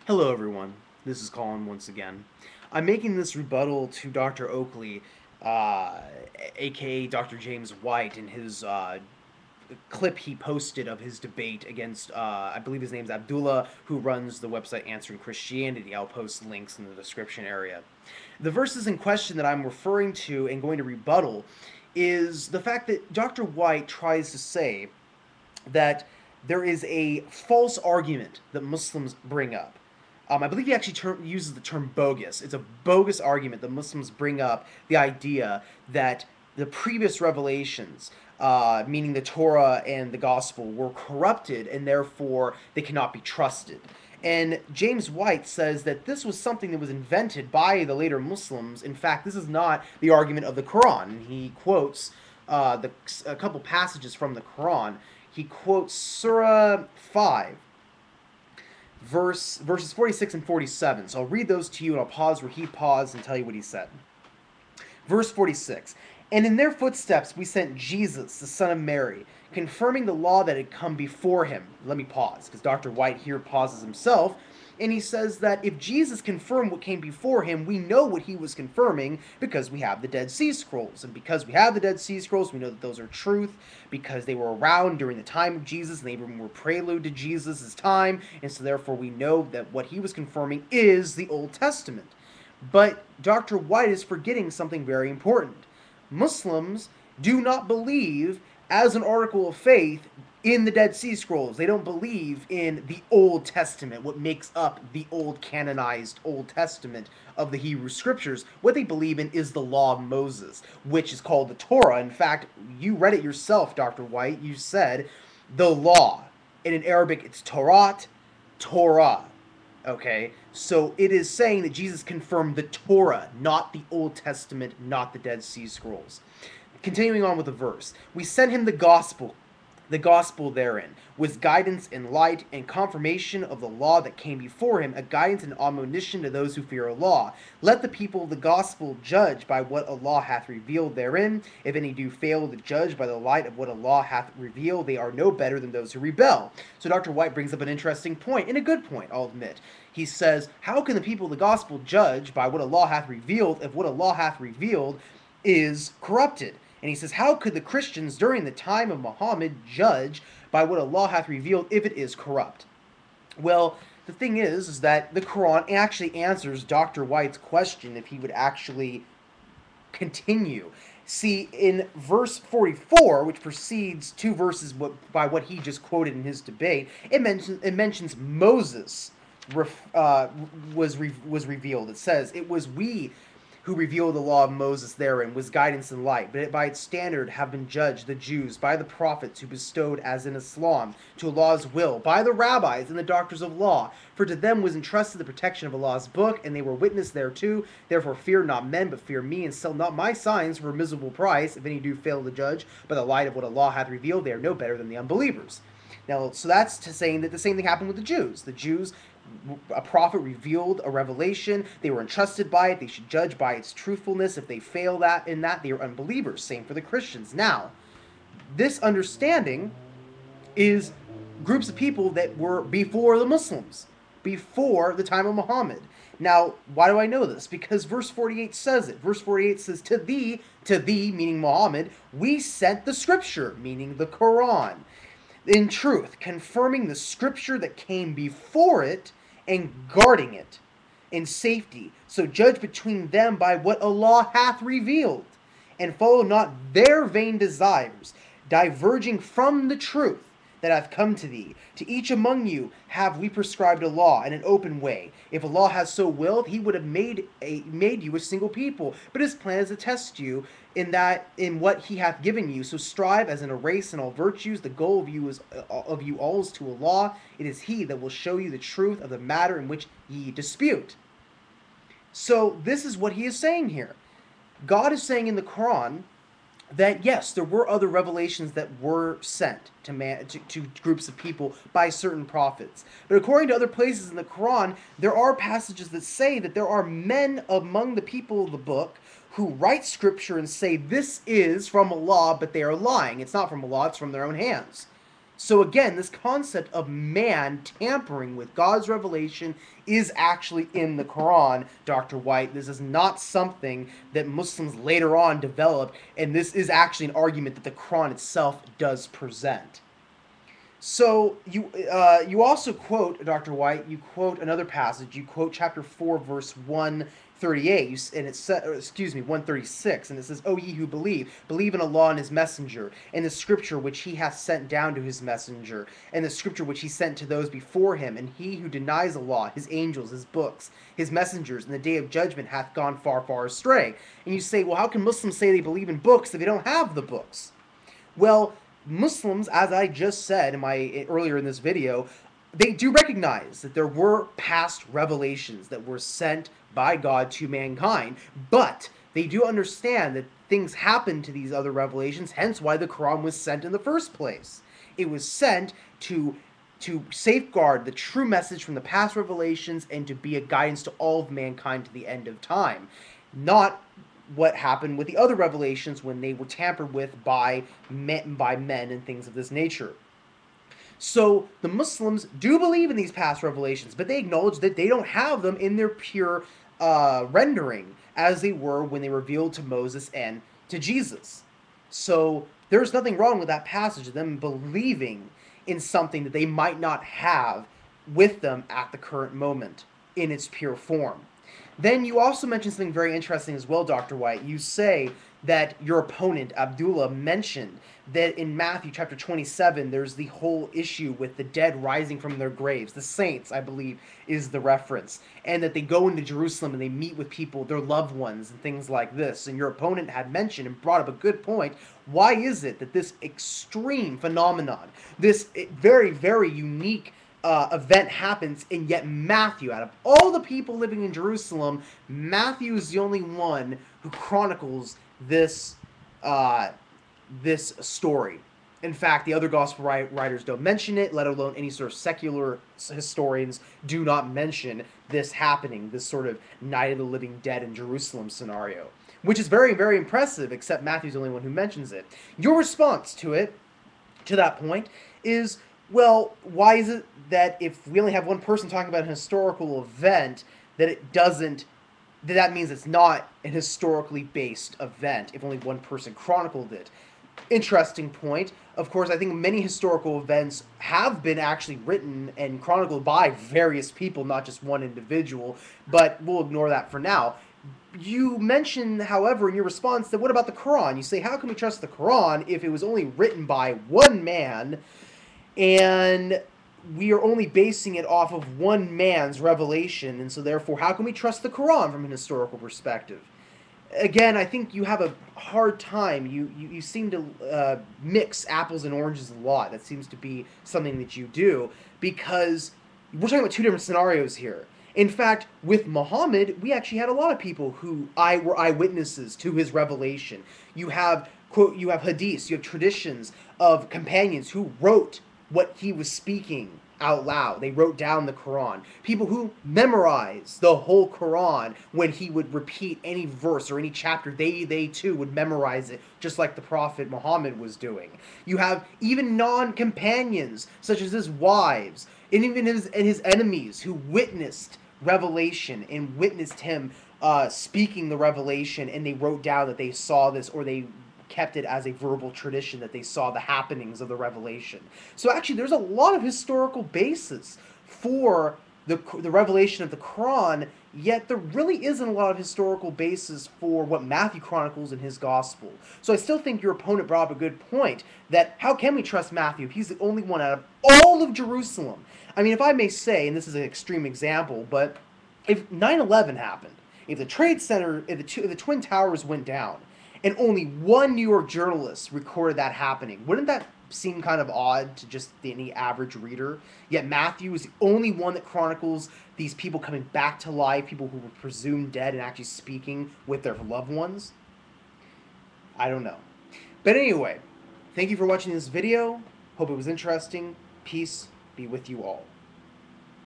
Hello, everyone. This is Colin once again. I'm making this rebuttal to Dr. Oakley, uh, aka Dr. James White, in his clip he posted of his debate against, I believe his name's Abdullah, who runs the website Answering Christianity. I'll post links in the description area. The verses in question that I'm referring to and going to rebuttal is the fact that Dr. White tries to say that there is a false argument that Muslims bring up. I believe he actually uses the term bogus. It's a bogus argument that Muslims bring up the idea that the previous revelations, meaning the Torah and the Gospel, were corrupted and therefore they cannot be trusted. And James White says that this was something that was invented by the later Muslims. In fact, this is not the argument of the Quran. He quotes a couple passages from the Quran. He quotes Surah 5, verses 46 and 47. So I'll read those to you and I'll pause where he paused and tell you what he said. Verse 46. And in their footsteps we sent Jesus, the son of Mary, confirming the law that had come before him. Let me pause, because Dr. White here pauses himself, and he says that if Jesus confirmed what came before him, we know what he was confirming because we have the Dead Sea Scrolls. And because we have the Dead Sea Scrolls, we know that those are truth because they were around during the time of Jesus and they were prelude to Jesus' time. And so therefore we know that what he was confirming is the Old Testament. But Dr. White is forgetting something very important. Muslims do not believe, as an article of faith, in the Dead Sea Scrolls. They don't believe in the Old Testament, what makes up the old canonized Old Testament of the Hebrew Scriptures. What they believe in is the Law of Moses, which is called the Torah. In fact, you read it yourself, Dr. White. You said the law. And in Arabic, it's Torat, Torah. Okay, so it is saying that Jesus confirmed the Torah, not the Old Testament, not the Dead Sea Scrolls. Continuing on with the verse, we sent him the gospel. The gospel therein was guidance and light and confirmation of the law that came before him, a guidance and admonition to those who fear Allah. Let the people of the gospel judge by what Allah hath revealed therein. If any do fail to judge by the light of what Allah hath revealed, they are no better than those who rebel. So Dr. White brings up an interesting point, and a good point, I'll admit. He says, how can the people of the gospel judge by what Allah hath revealed if what Allah hath revealed is corrupted? And he says, how could the Christians during the time of Muhammad judge by what Allah hath revealed if it is corrupt? Well, the thing is that the Quran actually answers Dr. White's question if he would actually continue. See, in verse 44, which precedes two verses by what he just quoted in his debate, it mentions Moses was revealed. It says, it was we who revealed the law of Moses therein, was guidance and light, but by its standard have been judged the Jews by the prophets who bestowed as in Islam to Allah's will, by the rabbis and the doctors of law, for to them was entrusted the protection of Allah's book, and they were witness thereto. Therefore fear not men, but fear me, and sell not my signs for a miserable price. If any do fail to judge by the light of what Allah hath revealed, they are no better than the unbelievers. Now, so that's to saying that the same thing happened with the Jews. The Jews, a prophet revealed a revelation. They were entrusted by it. They should judge by its truthfulness. If they fail in that, they are unbelievers. Same for the Christians. Now, this understanding is groups of people that were before the Muslims, before the time of Muhammad. Now, why do I know this? Because verse 48 says it. Verse 48 says, to thee, meaning Muhammad, we sent the scripture, meaning the Quran, in truth, confirming the scripture that came before it and guarding it in safety. So judge between them by what Allah hath revealed, and follow not their vain desires, diverging from the truth that hath come to thee. To each among you have we prescribed a law and an open way. If Allah has so willed, he would have made you a single people. But his plan is to test you in what he hath given you. So strive as in a race in all virtues. The goal of you all is to Allah. It is he that will show you the truth of the matter in which ye dispute. So this is what he is saying here. God is saying in the Quran that yes, there were other revelations that were sent to groups of people by certain prophets. But according to other places in the Quran, there are passages that say that there are men among the people of the book who write scripture and say this is from Allah, but they are lying. It's not from Allah, it's from their own hands. So again, this concept of man tampering with God's revelation is actually in the Quran, Dr. White. This is not something that Muslims later on developed, and this is actually an argument that the Quran itself does present. So you also quote, Dr. White, you quote another passage. You quote chapter 4, verse 138, and it says, excuse me, 136, and it says, "O ye who believe in Allah and His messenger, and the scripture which He hath sent down to His messenger, and the scripture which He sent to those before Him. And he who denies Allah, His angels, His books, His messengers, and the day of judgment hath gone far, far astray." And you say, well, how can Muslims say they believe in books if they don't have the books? Well, Muslims, as I just said earlier in this video, they do recognize that there were past revelations that were sent by God to mankind, but they do understand that things happened to these other revelations, hence why the Quran was sent in the first place. It was sent to safeguard the true message from the past revelations and to be a guidance to all of mankind to the end of time, not what happened with the other revelations when they were tampered with by men and things of this nature. So the Muslims do believe in these past revelations, but they acknowledge that they don't have them in their pure rendering as they were when they revealed to Moses and to Jesus. So there's nothing wrong with that passage of them believing in something that they might not have with them at the current moment in its pure form. Then you also mentioned something very interesting as well, Dr. White. You say that your opponent, Abdullah, mentioned that in Matthew chapter 27, there's the whole issue with the dead rising from their graves. The saints, I believe, is the reference. And that they go into Jerusalem and they meet with people, their loved ones, and things like this. And your opponent had mentioned and brought up a good point. Why is it that this extreme phenomenon, this very, very unique event happens, and yet Matthew, out of all the people living in Jerusalem, Matthew is the only one who chronicles this this story? In fact, the other gospel writers don't mention it, let alone any sort of secular historians do not mention this happening, this sort of Night of the Living Dead in Jerusalem scenario, which is very, very impressive, except Matthew's the only one who mentions it. Your response to it, to that point, is, well, why is it that if we only have one person talking about an historical event, that means it's not an historically based event if only one person chronicled it? Interesting point. Of course, I think many historical events have been actually written and chronicled by various people, not just one individual, but we'll ignore that for now. You mentioned, however, in your response that what about the Quran? You say, how can we trust the Quran if it was only written by one man and we are only basing it off of one man's revelation, and so therefore how can we trust the Quran from an historical perspective? Again, I think you have a hard time. You seem to mix apples and oranges a lot. That seems to be something that you do, because we're talking about two different scenarios here. In fact, with Muhammad, we actually had a lot of people who were eyewitnesses to his revelation. You have, quote, you have hadiths, you have traditions of companions who wrote what he was speaking out loud. They wrote down the Quran. People who memorized the whole Quran when he would repeat any verse or any chapter, they too would memorize it, just like the Prophet Muhammad was doing. You have even non-companions, such as his wives, and even his enemies, who witnessed revelation and witnessed him speaking the revelation, and they wrote down that they saw this, or they kept it as a verbal tradition that they saw the happenings of the revelation. So actually there's a lot of historical basis for the revelation of the Quran, yet there really isn't a lot of historical basis for what Matthew chronicles in his gospel. So I still think your opponent brought up a good point, that how can we trust Matthew? He's the only one out of all of Jerusalem. I mean, if I may say, and this is an extreme example, but if 9/11 happened, if the Trade Center, if the Twin Towers went down, and only one New York journalist recorded that happening, wouldn't that seem kind of odd to just any average reader? Yet Matthew is the only one that chronicles these people coming back to life, people who were presumed dead and actually speaking with their loved ones. I don't know. But anyway, thank you for watching this video. Hope it was interesting. Peace be with you all.